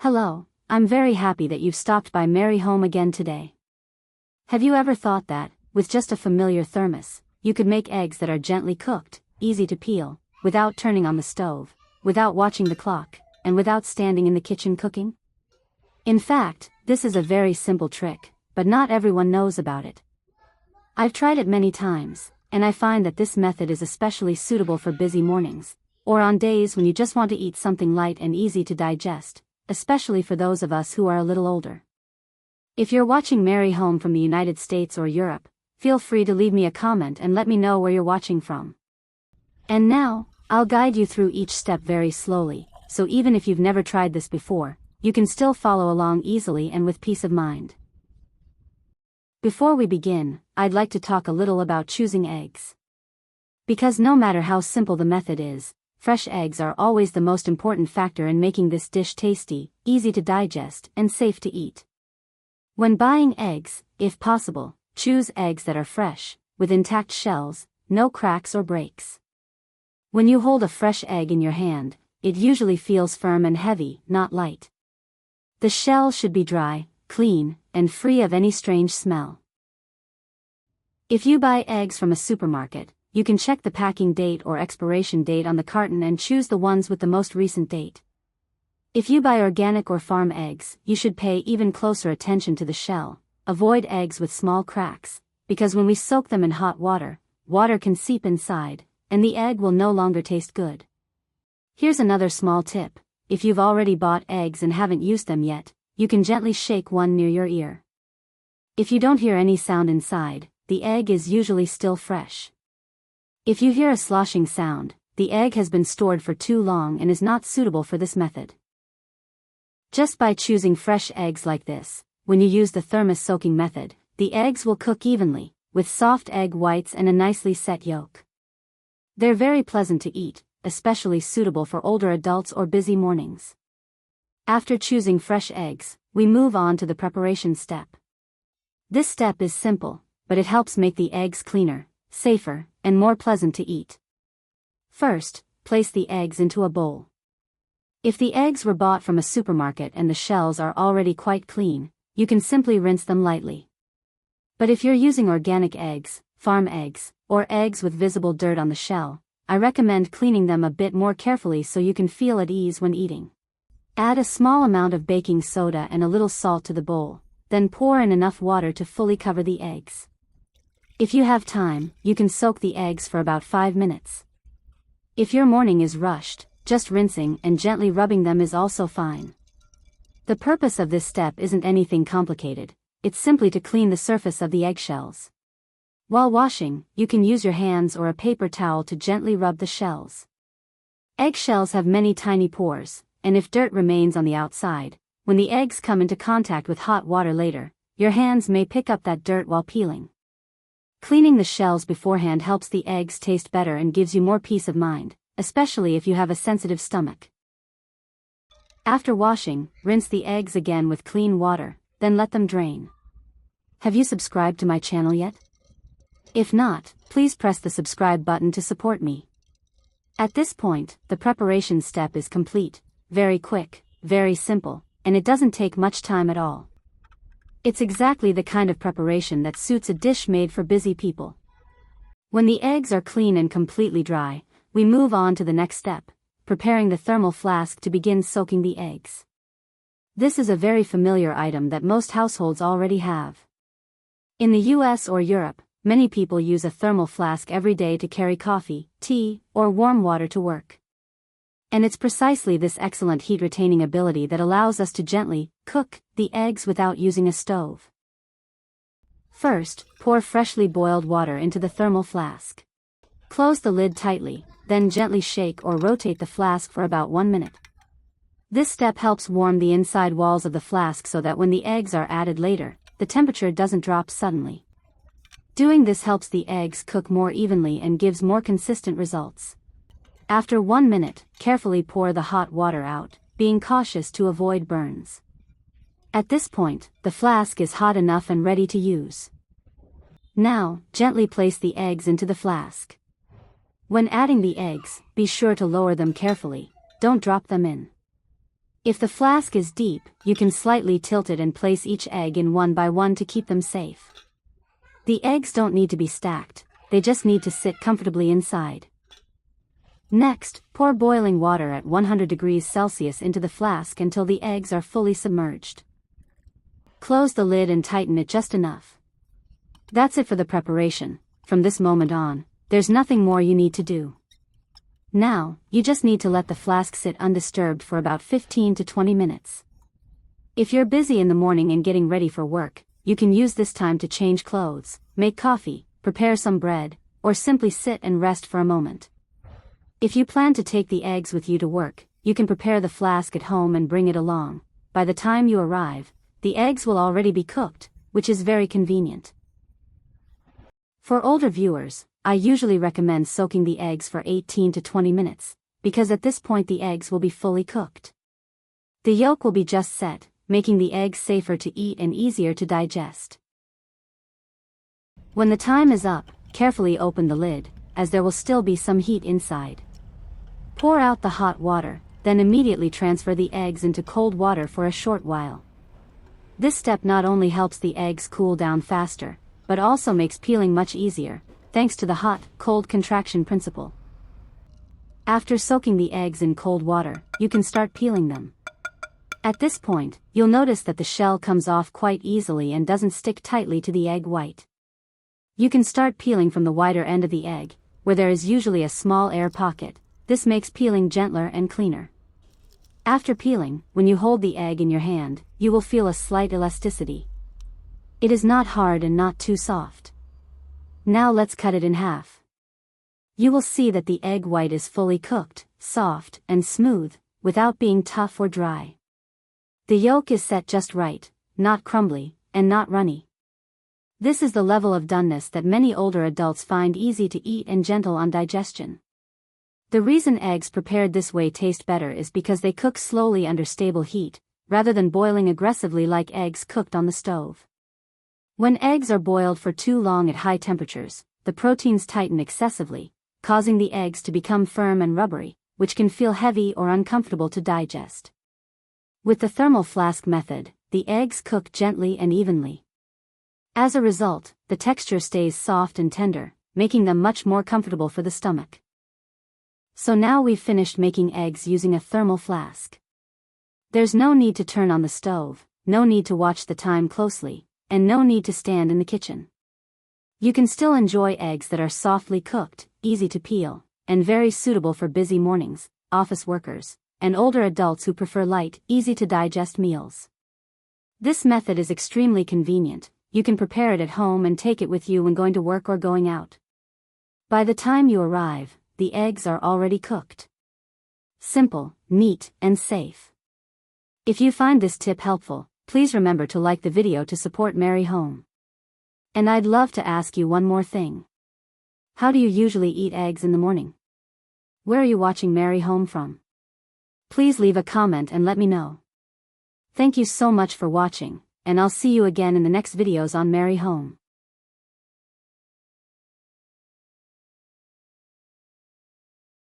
Hello, I'm very happy that you've stopped by Mary Home again today. Have you ever thought that, with just a familiar thermos, you could make eggs that are gently cooked, easy to peel, without turning on the stove, without watching the clock, and without standing in the kitchen cooking? In fact, this is a very simple trick, but not everyone knows about it. I've tried it many times, and I find that this method is especially suitable for busy mornings, or on days when you just want to eat something light and easy to digest, especially for those of us who are a little older. If you're watching Mary Home from the United States or Europe, feel free to leave me a comment and let me know where you're watching from. And now, I'll guide you through each step very slowly, so even if you've never tried this before, you can still follow along easily and with peace of mind. Before we begin, I'd like to talk a little about choosing eggs. Because no matter how simple the method is, fresh eggs are always the most important factor in making this dish tasty, easy to digest, and safe to eat. When buying eggs, if possible, choose eggs that are fresh, with intact shells, no cracks or breaks. When you hold a fresh egg in your hand, it usually feels firm and heavy, not light. The shell should be dry, clean, and free of any strange smell. If you buy eggs from a supermarket, you can check the packing date or expiration date on the carton and choose the ones with the most recent date. If you buy organic or farm eggs, you should pay even closer attention to the shell. Avoid eggs with small cracks, because when we soak them in hot water, water can seep inside, and the egg will no longer taste good. Here's another small tip: if you've already bought eggs and haven't used them yet, you can gently shake one near your ear. If you don't hear any sound inside, the egg is usually still fresh. If you hear a sloshing sound, the egg has been stored for too long and is not suitable for this method. Just by choosing fresh eggs like this, when you use the thermos soaking method, the eggs will cook evenly, with soft egg whites and a nicely set yolk. They're very pleasant to eat, especially suitable for older adults or busy mornings. After choosing fresh eggs, we move on to the preparation step. This step is simple, but it helps make the eggs cleaner, safer, and more pleasant to eat. First, place the eggs into a bowl. If the eggs were bought from a supermarket and the shells are already quite clean, you can simply rinse them lightly. But if you're using organic eggs, farm eggs, or eggs with visible dirt on the shell, I recommend cleaning them a bit more carefully so you can feel at ease when eating. Add a small amount of baking soda and a little salt to the bowl, then pour in enough water to fully cover the eggs. If you have time, you can soak the eggs for about 5 minutes. If your morning is rushed, just rinsing and gently rubbing them is also fine. The purpose of this step isn't anything complicated, it's simply to clean the surface of the eggshells. While washing, you can use your hands or a paper towel to gently rub the shells. Eggshells have many tiny pores, and if dirt remains on the outside, when the eggs come into contact with hot water later, your hands may pick up that dirt while peeling. Cleaning the shells beforehand helps the eggs taste better and gives you more peace of mind, especially if you have a sensitive stomach. After washing, rinse the eggs again with clean water, then let them drain. Have you subscribed to my channel yet? If not, please press the subscribe button to support me. At this point, the preparation step is complete, very quick, very simple, and it doesn't take much time at all. It's exactly the kind of preparation that suits a dish made for busy people. When the eggs are clean and completely dry, we move on to the next step, preparing the thermal flask to begin soaking the eggs. This is a very familiar item that most households already have. In the US or Europe, many people use a thermal flask every day to carry coffee, tea, or warm water to work. And it's precisely this excellent heat-retaining ability that allows us to gently cook the eggs without using a stove. First, pour freshly boiled water into the thermal flask. Close the lid tightly, then gently shake or rotate the flask for about 1 minute. This step helps warm the inside walls of the flask so that when the eggs are added later, the temperature doesn't drop suddenly. Doing this helps the eggs cook more evenly and gives more consistent results. After 1 minute, carefully pour the hot water out, being cautious to avoid burns. At this point, the flask is hot enough and ready to use. Now, gently place the eggs into the flask. When adding the eggs, be sure to lower them carefully, don't drop them in. If the flask is deep, you can slightly tilt it and place each egg in one by one to keep them safe. The eggs don't need to be stacked, they just need to sit comfortably inside. Next, pour boiling water at 100 degrees Celsius into the flask until the eggs are fully submerged. Close the lid and tighten it just enough. That's it for the preparation. From this moment on, there's nothing more you need to do. Now, you just need to let the flask sit undisturbed for about 15 to 20 minutes. If you're busy in the morning and getting ready for work, you can use this time to change clothes, make coffee, prepare some bread, or simply sit and rest for a moment. If you plan to take the eggs with you to work, you can prepare the flask at home and bring it along. By the time you arrive, the eggs will already be cooked, which is very convenient. For older viewers, I usually recommend soaking the eggs for 18 to 20 minutes, because at this point the eggs will be fully cooked. The yolk will be just set, making the eggs safer to eat and easier to digest. When the time is up, carefully open the lid, as there will still be some heat inside. Pour out the hot water, then immediately transfer the eggs into cold water for a short while. This step not only helps the eggs cool down faster, but also makes peeling much easier, thanks to the hot-cold contraction principle. After soaking the eggs in cold water, you can start peeling them. At this point, you'll notice that the shell comes off quite easily and doesn't stick tightly to the egg white. You can start peeling from the wider end of the egg, where there is usually a small air pocket. This makes peeling gentler and cleaner. After peeling, when you hold the egg in your hand, you will feel a slight elasticity. It is not hard and not too soft. Now let's cut it in half. You will see that the egg white is fully cooked, soft, and smooth, without being tough or dry. The yolk is set just right, not crumbly, and not runny. This is the level of doneness that many older adults find easy to eat and gentle on digestion. The reason eggs prepared this way taste better is because they cook slowly under stable heat, rather than boiling aggressively like eggs cooked on the stove. When eggs are boiled for too long at high temperatures, the proteins tighten excessively, causing the eggs to become firm and rubbery, which can feel heavy or uncomfortable to digest. With the thermal flask method, the eggs cook gently and evenly. As a result, the texture stays soft and tender, making them much more comfortable for the stomach. So now we've finished making eggs using a thermal flask. There's no need to turn on the stove, no need to watch the time closely, and no need to stand in the kitchen. You can still enjoy eggs that are softly cooked, easy to peel, and very suitable for busy mornings, office workers, and older adults who prefer light, easy-to-digest meals. This method is extremely convenient. You can prepare it at home and take it with you when going to work or going out. By the time you arrive, the eggs are already cooked. Simple, neat, and safe. If you find this tip helpful, please remember to like the video to support Merry Home. And I'd love to ask you one more thing. How do you usually eat eggs in the morning? Where are you watching Merry Home from? Please leave a comment and let me know. Thank you so much for watching, and I'll see you again in the next videos on Merry Home.